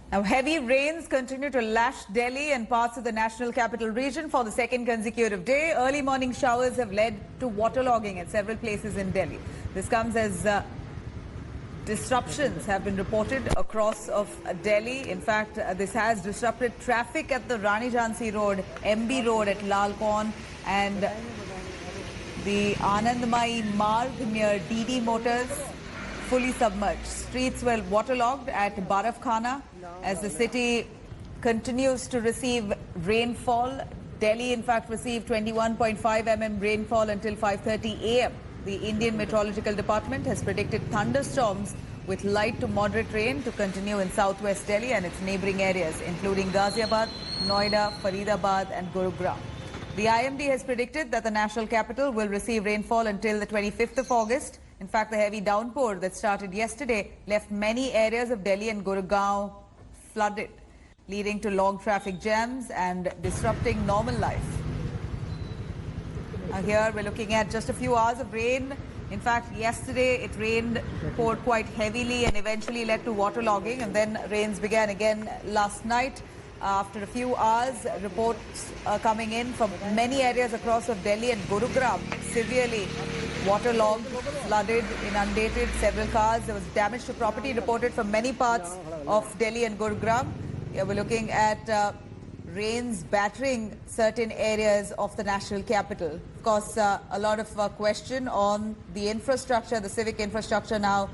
Now, heavy rains continue to lash Delhi and parts of the national capital region for the second consecutive day. Early morning showers have led to waterlogging at several places in Delhi. This comes as disruptions have been reported across of Delhi. In fact, this has disrupted traffic at the Rani Jhansi Road, MB Road at Lal Pond, and the Anandmai Marg near DD Motors fully submerged. Streets were waterlogged at Baraf Khana as the city continues to receive rainfall. Delhi, in fact, received 21.5 mm rainfall until 5:30 a.m. The Indian Meteorological Department has predicted thunderstorms with light to moderate rain to continue in southwest Delhi and its neighboring areas, including Ghaziabad, Noida, Faridabad and Gurugram. The IMD has predicted that the national capital will receive rainfall until the 25th of August. In fact, the heavy downpour that started yesterday left many areas of Delhi and Gurugram flooded, leading to long traffic jams and disrupting normal life. Now here we're looking at just a few hours of rain. In fact, yesterday it rained, poured quite heavily and eventually led to waterlogging, and then rains began again last night. After a few hours, reports are coming in from many areas across of Delhi and Gurugram, severely waterlogged, flooded, inundated, several cars. There was damage to property reported from many parts of Delhi and Gurugram. Here we're looking at rains battering certain areas of the national capital. Of course, a lot of question on the infrastructure, the civic infrastructure now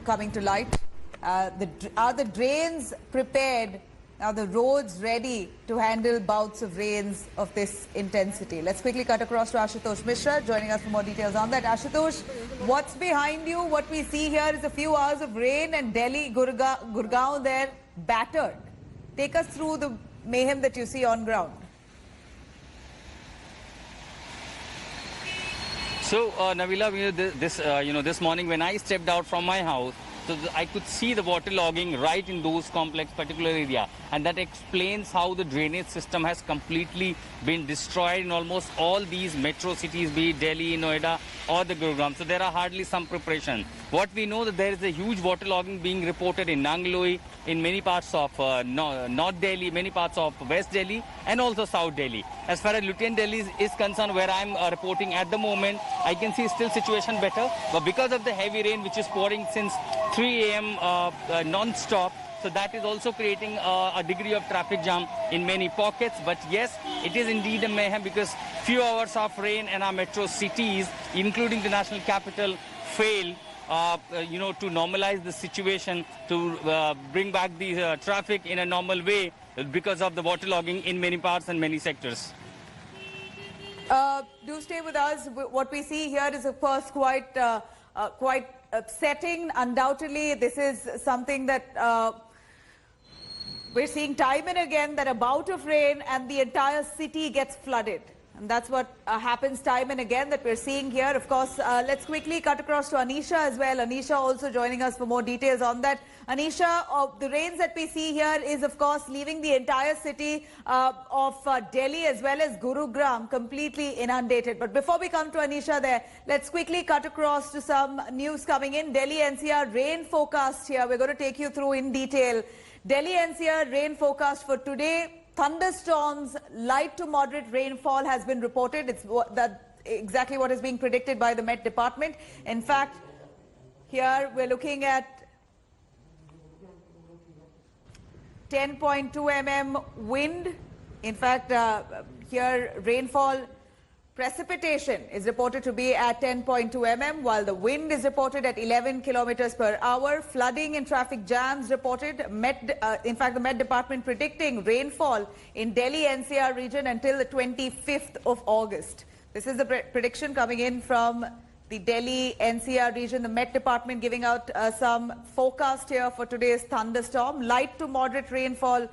coming to light. Are the drains prepared? Are the roads ready to handle bouts of rains of this intensity? Let's quickly cut across to Ashutosh Mishra, joining us for more details on that. Ashutosh, what's behind you? What we see here is a few hours of rain and Delhi, Gurgaon there battered. Take us through the mayhem that you see on ground. So, Nabila, this morning when I stepped out from my house, so I could see the water logging right in those complex particular area, and that explains how the drainage system has completely been destroyed in almost all these metro cities, be it Delhi, Noida or the Gurugram. So there are hardly some preparation. What we know that there is a huge water logging being reported in Nangloi, in many parts of North Delhi, many parts of West Delhi and also South Delhi. As far as Lutyens Delhi is concerned, where I am reporting at the moment, I can see still situation better, but because of the heavy rain which is pouring since 3 a.m. non-stop, so that is also creating a degree of traffic jam in many pockets. But yes, it is indeed a mayhem because few hours of rain and our metro cities, including the national capital, fail to normalize the situation, to bring back the traffic in a normal way because of the waterlogging in many parts and many sectors. Do stay with us. What we see here is, of course, quite upsetting. Undoubtedly, this is something that we're seeing time and again, that a bout of rain and the entire city gets flooded. And that's what happens time and again that we're seeing here. Of course, let's quickly cut across to Anisha as well. Anisha also joining us for more details on that. Anisha, the rains that we see here is, of course, leaving the entire city of Delhi as well as Gurugram completely inundated. But before we come to Anisha there, let's quickly cut across to some news coming in. Delhi NCR rain forecast here. We're going to take you through in detail. Delhi NCR rain forecast for today. Thunderstorms, light to moderate rainfall has been reported. It's exactly what is being predicted by the Met Department. In fact, here we're looking at 10.2 mm wind. In fact, here rainfall precipitation is reported to be at 10.2 mm, while the wind is reported at 11 kilometers per hour. Flooding and traffic jams reported. In fact, the Met Department predicting rainfall in Delhi NCR region until the 25th of August. This is the prediction coming in from the Delhi NCR region. The Met Department giving out some forecast here for today's thunderstorm. Light to moderate rainfall,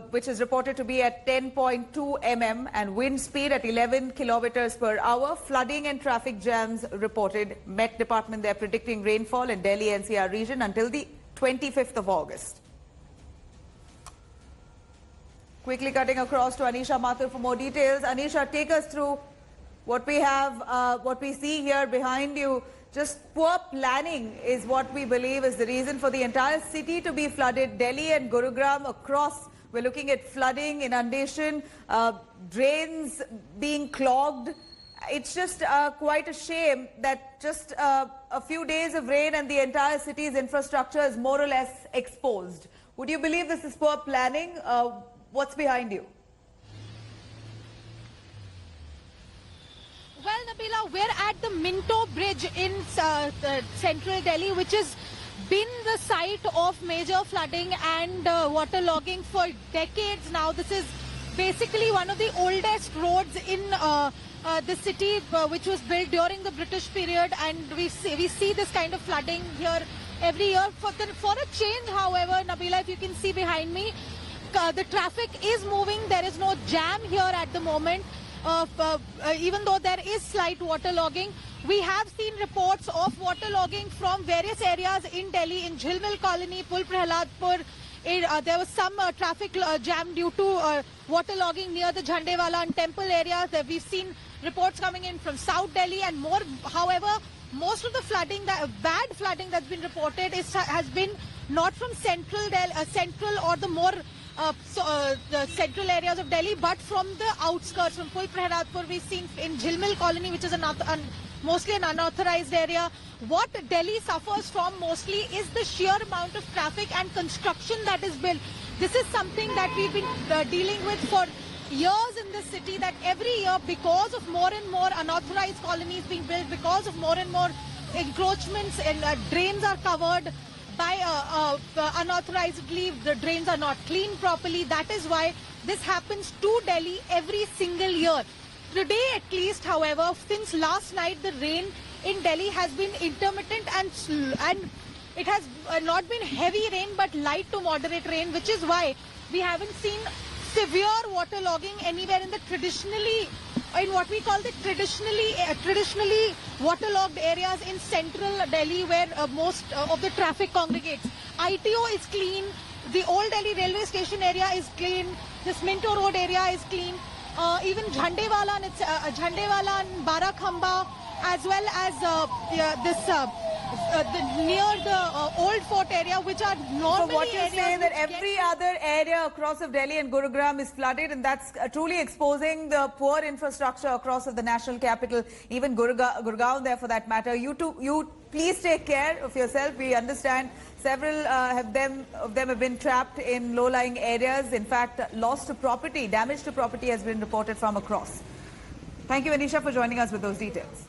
which is reported to be at 10.2 mm and wind speed at 11 kilometers per hour. Flooding and traffic jams reported. Met Department, they're predicting rainfall in Delhi NCR region until the 25th of August. Quickly cutting across to Anisha Mathur for more details. Anisha, take us through what we have, what we see here behind you. Just poor planning is what we believe is the reason for the entire city to be flooded. Delhi and Gurugram across, we're looking at flooding, inundation, drains being clogged. It's just quite a shame that just a few days of rain and the entire city's infrastructure is more or less exposed. Would you believe this is poor planning? What's behind you? Well, Nabila, we're at the Minto Bridge in central Delhi, which has been the site of major flooding and waterlogging for decades now. This is basically one of the oldest roads in the city, which was built during the British period, and we see this kind of flooding here every year. For a change, however, Nabila, if you can see behind me, the traffic is moving. There is no jam here at the moment. Even though there is slight waterlogging, we have seen reports of waterlogging from various areas in Delhi, in Jhilmil Colony, Pul Prahladpur. There was some traffic jam due to waterlogging near the Jhandewala and temple areas. We've seen reports coming in from South Delhi and more. However, most of the flooding, bad flooding that's been reported has been not from central or the more the central areas of Delhi, but from the outskirts, from Pul Prahladpur. We've seen in Jhilmil Colony, which is mostly an unauthorized area. What Delhi suffers from mostly is the sheer amount of traffic and construction that is built. This is something that we've been dealing with for years in this city, that every year, because of more and more unauthorized colonies being built, because of more and more encroachments and drains are covered by unauthorizedly, the drains are not cleaned properly. That is why this happens to Delhi every single year. Today at least, however, since last night, the rain in Delhi has been intermittent and it has not been heavy rain but light to moderate rain, which is why we haven't seen severe waterlogging anywhere in the what we call the traditionally waterlogged areas in central Delhi, where most of the traffic congregates. ITO is clean, the old Delhi railway station area is clean, this Minto Road area is clean, even Jhandewala and Barakhamba, as well as near the old fort area, which are normally So what you're areas saying that which every other area across of Delhi and Gurugram is flooded, and that's truly exposing the poor infrastructure across of the national capital, even Gurgaon there for that matter. You please take care of yourself. We understand several of them have been trapped in low-lying areas. In fact, loss to property, damage to property has been reported from across. Thank you, Anisha, for joining us with those details.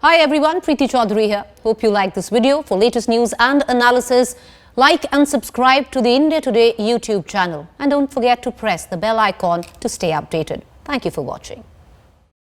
Hi everyone, Preeti Chaudhary here. Hope you like this video. For latest news and analysis, like and subscribe to the India Today YouTube channel. And don't forget to press the bell icon to stay updated. Thank you for watching.